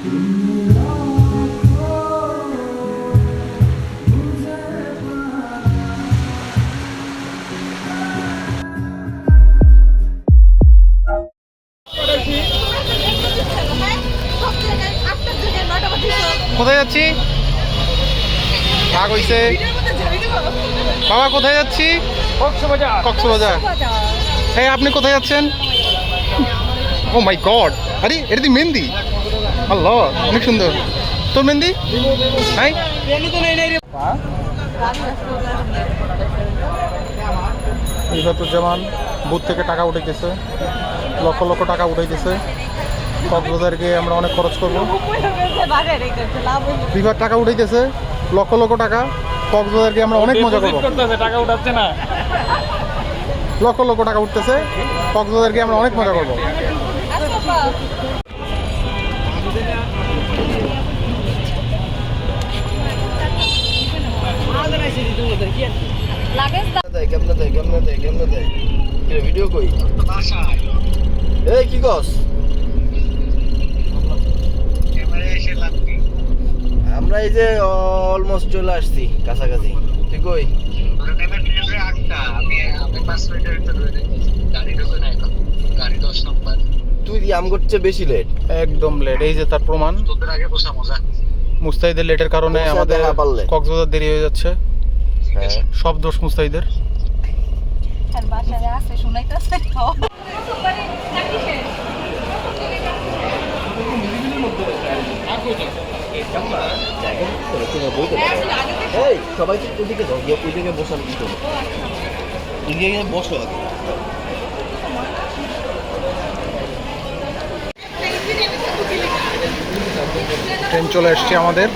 কোথায় যাচ্ছি? রাগ হইছে বাবা, কোথায় যাচ্ছি? কক্সবাজার। এই আপনি কোথায় যাচ্ছেন? ও মাই গড, আরে এটা দি মেহেন্দি। আল্লাহ, অনেক সুন্দর। তোর মেহেন্দি? হাই, ইবাদুজ্জামান বুথ থেকে টাকা উঠাইতেছে, লক্ষ লক্ষ টাকা উঠাইতেছে। কক্সবাজার গিয়ে আমরা অনেক খরচ করবো। বিভার টাকা উঠাইতেছে লক্ষ লক্ষ টাকা, কক্সবাজার গিয়ে আমরা অনেক মজা করবো। টাকা উঠাচ্ছে না, লক্ষ লক্ষ টাকা উঠতেছে, কক্সবাজার গিয়ে আমরা অনেক মজা করবো। ভিডিও কই এই কি কস? আমরা এই যে অলমোস্ট চলে আসছি কাছাকাছি। তুই কই? তুই আম করছে বেশি লেট, একদম লেট। এই যে তার প্রমাণ, মুস্তাহিদের লেটের কারণে আমাদের কক্সবাজার দেরি হয়ে যাচ্ছে। সব দোষ মুস্তাহিদের। সবাই ওইদিকে যাও, ওইদিকে বসানো কি করবো? বসো আগে। ট্রেন চলে এসছে আমাদের।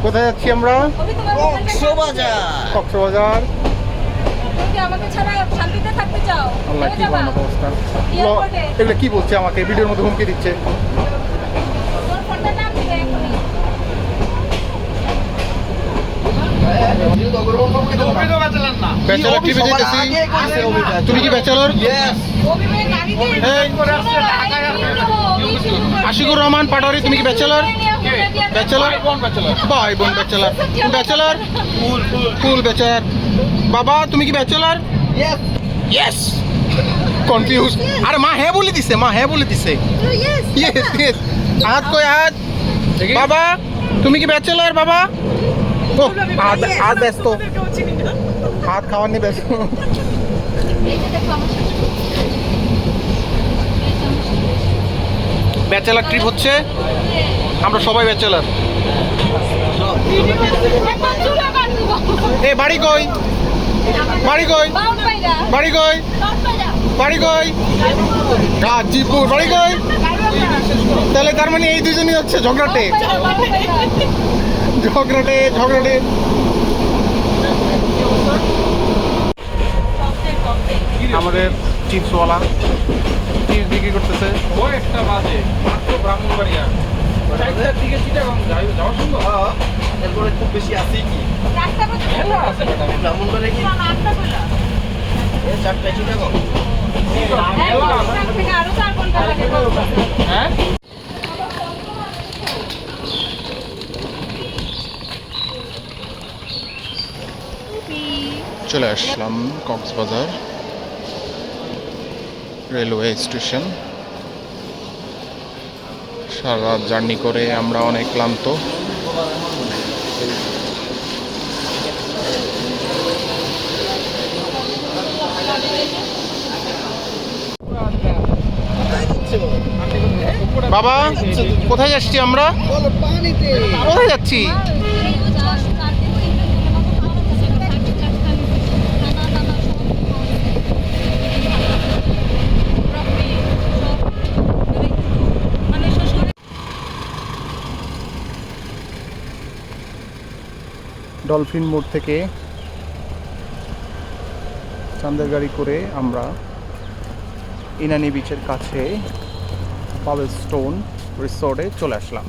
কোথায় যাচ্ছি আমরা? কক্সবাজার। আল্লাহ, কি ভয়ানক অবস্থা। এগুলো কি বলছে আমাকে? ভিডিওর মধ্যে হুমকি দিচ্ছে। তুমি কি ব্যাচেলর? আশিকুর রহমান পাটোয়ারি, তুমি কি ব্যাচেলর? ব্যাচেলর, ভাই বোন ব্যাচেলর। ব্যাচেলর, ফুল ব্যাচেলর। বাবা, তুমি কি ব্যাচেলর? ইয়েস। কনফিউজ। আরে মা হ্যাঁ বলে দিছে, মা হ্যাঁ বলে দিছে। হাত কই হাত? বাবা, তুমি কি ব্যাচেলর? বাবা, ও হাত ব্যস্ত, হাত খাওয়ার নিয়ে ব্যস্ত। ব্যাচেলার ট্রিপ হচ্ছে, আমরা সবাই ব্যাচেলার। এ বাড়ি কই? বাড়ি কই? বাড়ি কই? বাড়ি কই? গাজীপুর। বাড়ি কই? তাহলে তার মানে এই দুজনই হচ্ছে ঝগড়াটে, ঝগড়াটে, ঝগড়াটে। আমাদের চিপসওয়ালা চিপস বিক্রি করতেছে। ও একটা বাজে মাত্র ব্রাহ্মণবাড়িয়া দিকে চিটাগাং যাওয়া সম্ভব। এরপরে খুব বেশি আছে কি? ব্রাহ্মণবাড়িয়া কি 4টা চিটাগাং? হ্যাঁ, চলে আসলাম কক্সবাজার রেলওয়ে স্টেশন। সারা রাত জার্নি করে আমরা অনেক ক্লান্ত। বাবা, কোথায় যাচ্ছি আমরা? কোথায় যাচ্ছি? ডলফিন মোড় থেকে চান্দের গাড়ি করে আমরা ইনানি বিচের কাছে পাবেল স্টোন রিসোর্টে চলে আসলাম।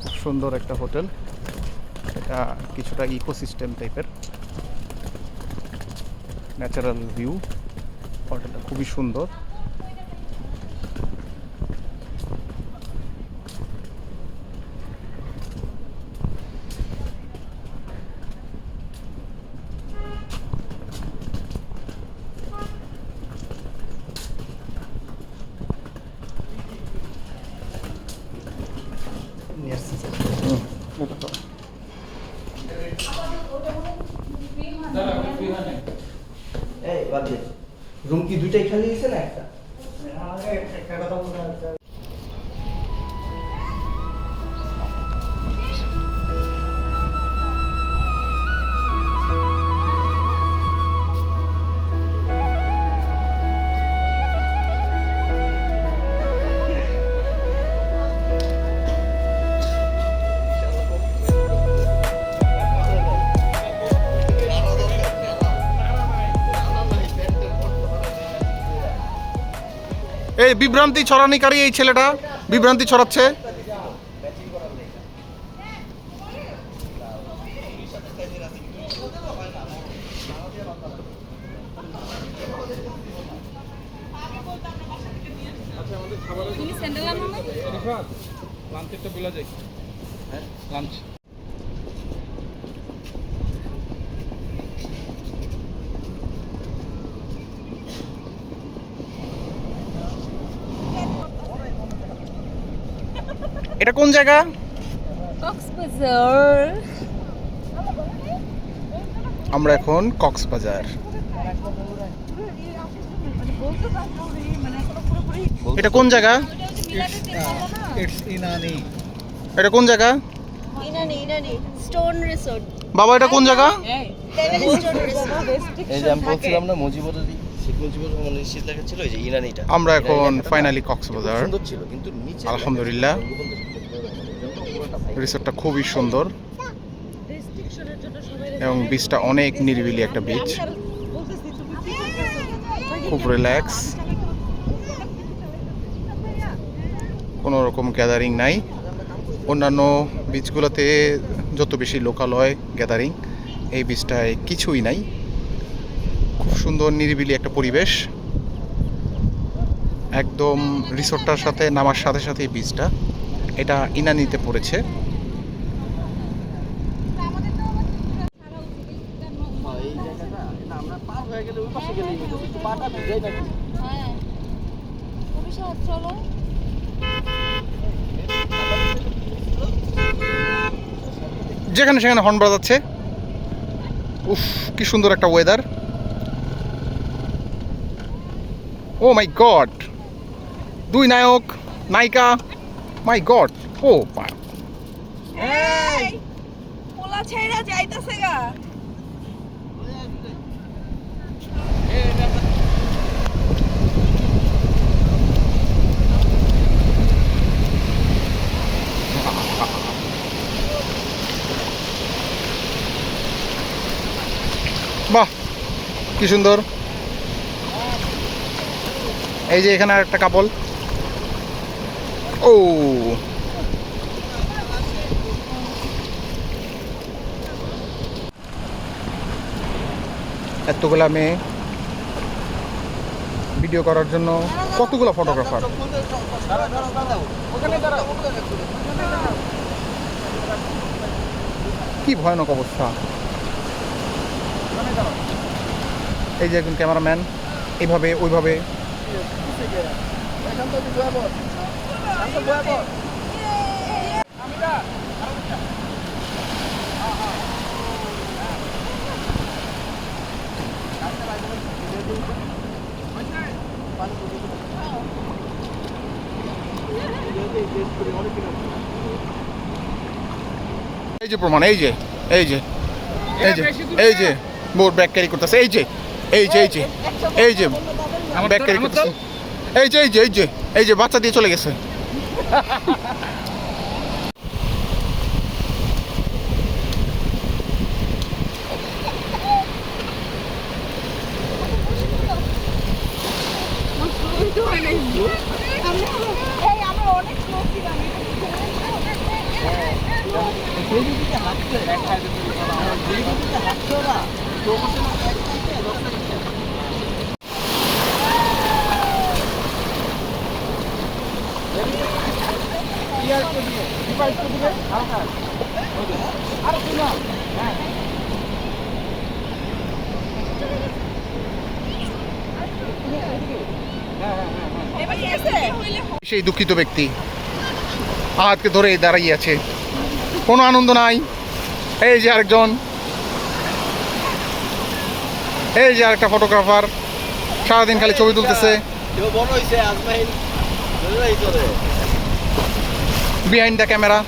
খুব সুন্দর একটা হোটেল, এটা কিছুটা ইকোসিস্টেম টাইপের, ন্যাচারাল ভিউ। হোটেলটা খুবই সুন্দর। রুম কি দুইটাই খালি হয়েছে না একটা? এই বিভ্রান্তি ছড়ানিকারী এই ছেলেটা বিভ্রান্তি ছড়াচ্ছে। এটা কোন জায়গা? কক্সবাজার। আমরা এখন কক্সবাজার। এটা কোন জায়গা? এটা কোন জায়গা? Inani stone resort. বাবা এটা কোন জায়গা? এই যে আমি বলছিলাম না মুজিবুরি, শেখ মুজিবুর রহমানের শীত লেখা ছিল, এই যে ইনানিটা। আমরা এখন ফাইনালি কক্সবাজার। সুন্দর ছিল কিন্তু নিচে আলহামদুলিল্লাহ রিসোর্টটা খুবই সুন্দর এবং বিচটা অনেক নিরিবিলি একটা বিচ, খুব রিল্যাক্স, কোনো রকম গ্যাদারিং নাই। অন্যান্য বিচগুলোতে যত বেশি লোকালয় গ্যাদারিং, এই বিচটায় কিছুই নাই। খুব সুন্দর নিরিবিলি একটা পরিবেশ, একদম রিসোর্টটার সাথে নামার সাথে সাথে এই বিচটা, এটা ইনানিতে পড়েছে। এই জায়গাটা না আমরা পার হয়ে গেলে ওই পাশে গেলেই হতো, কিন্তু পাটা ভিজাই নাকি। হ্যাঁ, খুবই সহজ। চলো। যেখানে সেখানে হর্ন বাজাচ্ছে। উফ, কি সুন্দর একটা ওয়েদার। ও মাই গড, দুই নায়ক নায়িকা, মাই গড। ও এই পোলা ছাইরা যাইতাছে গা। বাহ, কি সুন্দর। এই যে এখানে আরেকটা কাপল। ও এতগুলা মেয়ে ভিডিও করার জন্য, কতগুলো ফটোগ্রাফার। কি ভয়ানক অবস্থা। এই যে একজন ক্যামেরাম্যান এইভাবে ওইভাবে। এই যে প্রমাণ, এই যে এই যে এই যে এই যে বোর ব্যাগ ক্যারি করতেছে, এই যে এই যে এই যে এই যে ব্যাগ ক্যারি করতেছে, এই যে এই যে এই যে এই যে বাচ্চা দিয়ে চলে গেছে। আমরা অনেক স্লো ছিলাম। সেই দুঃখিত ব্যক্তি হাতকে ধরে দাঁড়িয়ে আছে, কোনো আনন্দ নাই। এই যে আরেকজন, এই যে আরেকটা ফটোগ্রাফার সারাদিন খালি ছবি তুলতেছে বিহাইন্ড দ্য ক্যামেরা।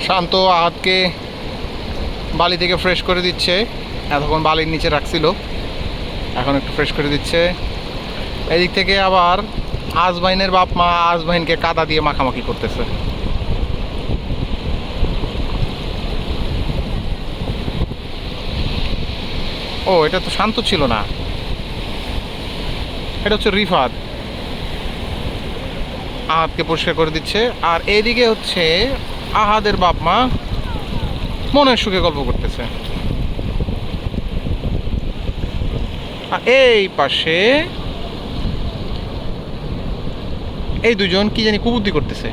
শান্ত আহাতকে বালি থেকে ফ্রেশ করে দিচ্ছে, এতক্ষণ বালির নিচে রাখছিল, এখন একটু ফ্রেশ করে দিচ্ছে। এদিক থেকে আবার আজমাইনের বাপ মা আজমাইনকে কাদা দিয়ে মাখামাখি করতেছে। ও এটা তো শান্ত ছিল না, এটা হচ্ছে রিফাত। আহাতকে পরিষ্কার করে দিচ্ছে, আর এইদিকে হচ্ছে আহাদের বাপ মা মনের সুখে গল্প করতেছে। আর এই পাশে এই দুজন কি জানি কুবুদ্ধি করতেছে।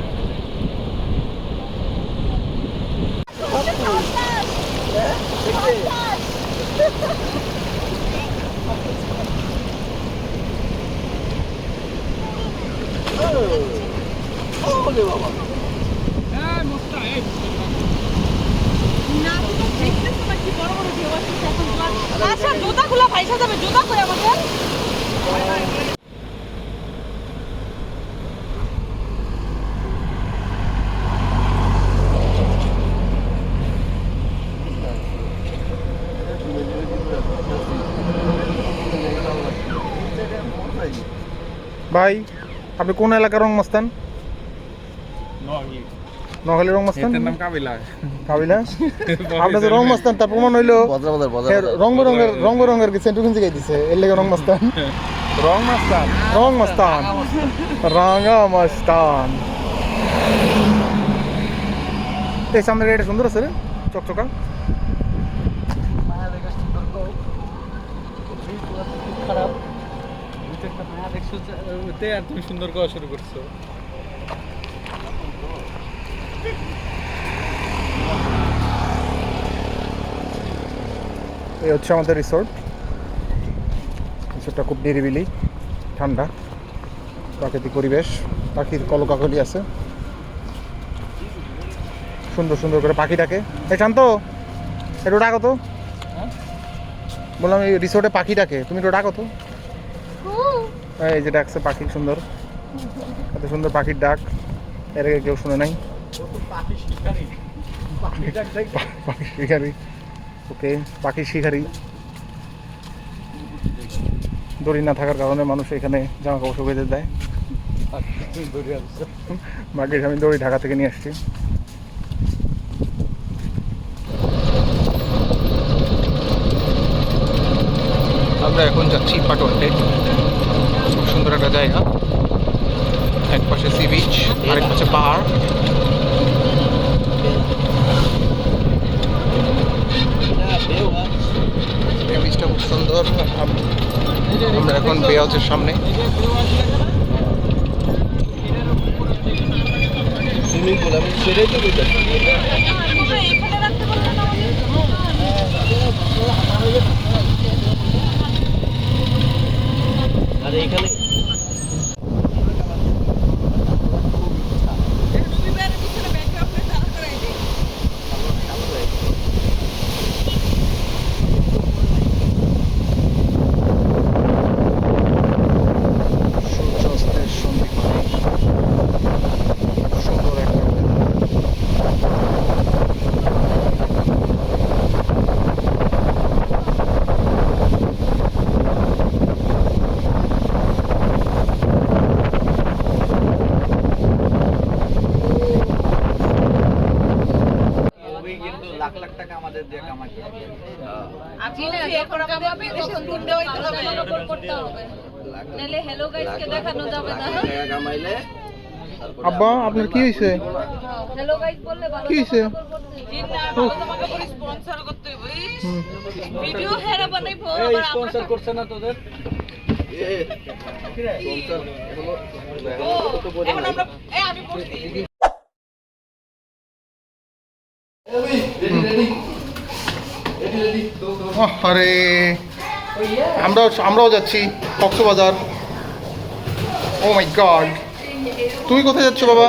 আচ্ছা জুতা খোলা পয়সা যাবে, জুতা করে আমাদের ভাই আপনি কোন এলাকার রং মস্তান? নোয়াখালী রং মস্তান, নাম কাবিলা। কাবিলা আপনার রং মস্তান, তার প্রমাণ হইলো রং রঙের সেন্টু কিনতে গাইতেছে, এর লেগে রং মস্তান। রং মাস্টার, রং মস্তান, রাঙা মস্তান। এই সামনের গাড়িটা সুন্দর আছে রে, চকচকা। খারাপ একটা মায়া দেখছো ওতে, আর তুমি সুন্দর করা শুরু করছো। এই হচ্ছে আমাদের রিসোর্ট। রিসোর্টটা খুব নিরিবিলি, ঠান্ডা, প্রাকৃতিক পরিবেশ, পাখির কলকাকলি আছে, সুন্দর সুন্দর করে পাখি ডাকে। এই শান্ত একটু ডাকো তো, বললাম এই রিসোর্টে পাখি ডাকে, তুমি একটু ডাকো তো। এই যে ডাকছে পাখি, সুন্দর, এত সুন্দর পাখির ডাক এর আগে কেউ শুনে নাই। পাখি শিকারি, ওকে, পাখি শিকারি। দড়ি না থাকার কারণে মানুষ এখানে জামা কাপড় শুকিয়ে দেয়। তুমি ধরে আসছো। ভাগ্যিস আমি দড়ি ঢাকা থেকে নিয়ে আসছি। আমরা এখন যাচ্ছি পাটনটে, খুব সুন্দর একটা জায়গা। এক পাশে সি বিচ, আরেক পাশে পাহাড়। এই বিচটা খুব সুন্দর। আমরা এখন বে হাউসের সামনে। সুইমিং পুল আমি সেটাই তো বলতেছি। এখানে রাখতে পারবেন না আর এখানে রবিবারের পিছনে ব্যাংকে আপনি দাঁড়া করাই দিই। সূর্যাস্তের সন্ধিক্ষণে সুন্দর একটা ওই কিন্তু লাখ লাখ টাকা আমাদের দিয়ে কামাই করে। আপনি না যখন কামাবে তখন গুন্ডা হইতে হবে। করতে হবে নাহলে হ্যালো গাইসকে দেখানো যাবে না। লাখ টাকা কামাইলে তারপরে আব্বা আপনার কি হয়েছে? হ্যালো গাইস বললে ভালো কি হয়েছে? জিন্না ভালো তোমাকে করে স্পন্সর করতে হবে। ভিডিও হেরা বানাইবো এই আবার স্পন্সর করছে না তোদের? এ স্পন্সর হলো তো বলে এখন আমরা আমি বলছি আরে আমরাও যাচ্ছি কক্সবাজার। ও মাই গড, তুমি কোথায় যাচ্ছ বাবা?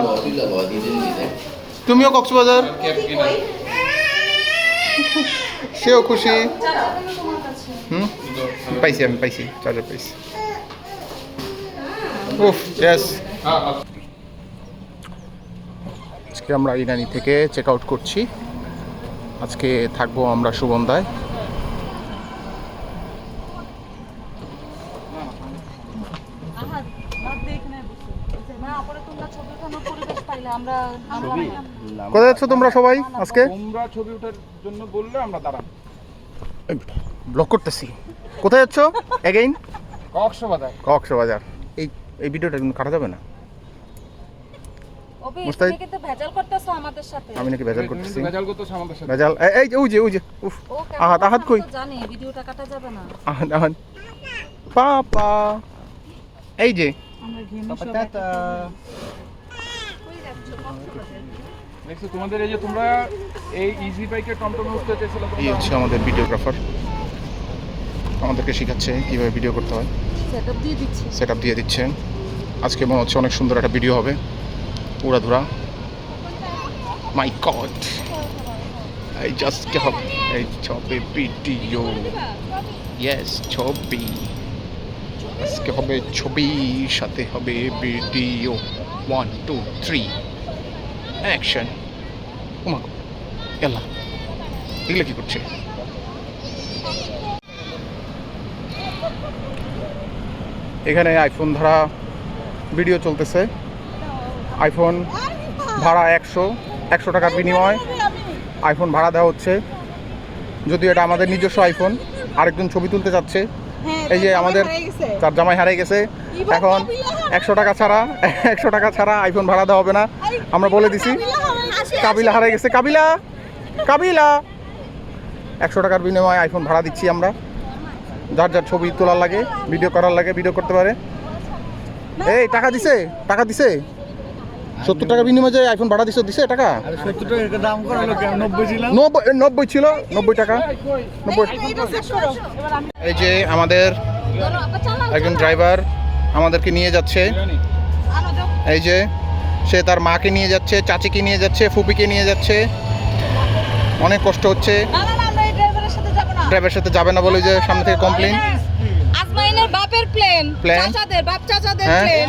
তুমিও কক্সবাজার? সেও খুশি। হুম, পাইছি, আমি পাইছি, চার্জার পাইছি। উফ ইয়েস। আজকে আমরা ইরানি থেকে চেক আউট করছি। আজকে থাকবো আমরা সুগন্ধায়। আহাদ বাদ দে এখানে বসে না পরে তোমরা ছবি উঠানোর পরিবেশ পাইলে আমরা ছবি কোথায় যাচ্ছ তোমরা সবাই আজকে? তোমরা ছবি ওঠার জন্য বললে আমরা দাঁড়ান। ব্লক করতেছি। কোথায় যাচ্ছ এগেইন? কক্সবাজার। কক্সবাজার। এই ভিডিওটা কিন্তু কাটা যাবে না। ওবি মুস্তাহিদ? তুমি কিন্তু ভেজাল করতেছো আমাদের সাথে। আমি নাকি ভেজাল করতেছি? ভেজাল করতেছ আমাদের সাথে। ভেজাল এই যে ওই যে উফ। ও কেমন আহাত আহাত কই? তো জানি ভিডিওটা কাটা যাবে না। আহাত পাপা এই যে আমরা ঘেমে পাপা সব টাটা। কই যাচ্ছ কক্সবাজার? দেখছো তোমাদের এই যে তোমরা এই ইজি বাইকে টমটমে উঠতে চেয়েছিলে এই হচ্ছে আমাদের ভিডিওগ্রাফার, আমাদেরকে শেখাচ্ছে কীভাবে ভিডিও করতে হয়, সেটআপ দিয়ে দিচ্ছি। সেট আপ দিয়ে দিচ্ছেন। আজকে মনে হচ্ছে অনেক সুন্দর একটা ভিডিও হবে, উড়াধুরা। মাই গড, এই জাস্ট কে হবে, এই ছবি ভিডিও, ইয়েস ছবি, আজকে হবে ছবি, সাথে হবে ভিডিও। 1 2 3 অ্যাকশন। ওমা এলা এগুলো কি করছে? এখানে আইফোন ধারা ভিডিও চলতেছে। আইফোন ভাড়া 100 টাকার বিনিময়ে আইফোন ভাড়া দেওয়া হচ্ছে। যদিও এটা আমাদের নিজস্ব আইফোন। আরেকজন ছবি তুলতে যাচ্ছে, এই যে আমাদের তার জামাই হারিয়ে গেছে। এখন 100 টাকা ছাড়া আইফোন ভাড়া দেওয়া হবে না। আমরা বলে দিছি। কাবিলা হারিয়ে গেছে, কাবিলা 100 টাকার বিনিময়ে আইফোন ভাড়া দিচ্ছি আমরা। যার যার ছবি তোলার লাগে, ভিডিও করার লাগে, ভিডিও করতে পারে। এই টাকা দিছে 70 টাকা বিনিময়ে যে আইফোন ভাড়া দিছে টাকা। আরে 70 টাকা দাম করালো কেন? 90 ছিল। 90 ছিল, 90 টাকা 90। এই যে আমাদের একজন ড্রাইভার আমাদেরকে নিয়ে যাচ্ছে। এই যে সে তার মাকে নিয়ে যাচ্ছে, চাচিকে নিয়ে যাচ্ছে, ফুপিকে নিয়ে যাচ্ছে। অনেক কষ্ট হচ্ছে। না আমরা এই ড্রাইভারের সাথে যাব না। ড্রাইভারের সাথে যাবে না বলে যে সামনে থেকে কমপ্লেন। আজমাইনের বাপের প্লেন, প্লেন? চাচাদের বাপ চাচাদের হ্যাঁ। প্লেন।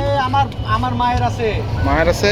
আমার মায়ের আছে। মায়ের আছে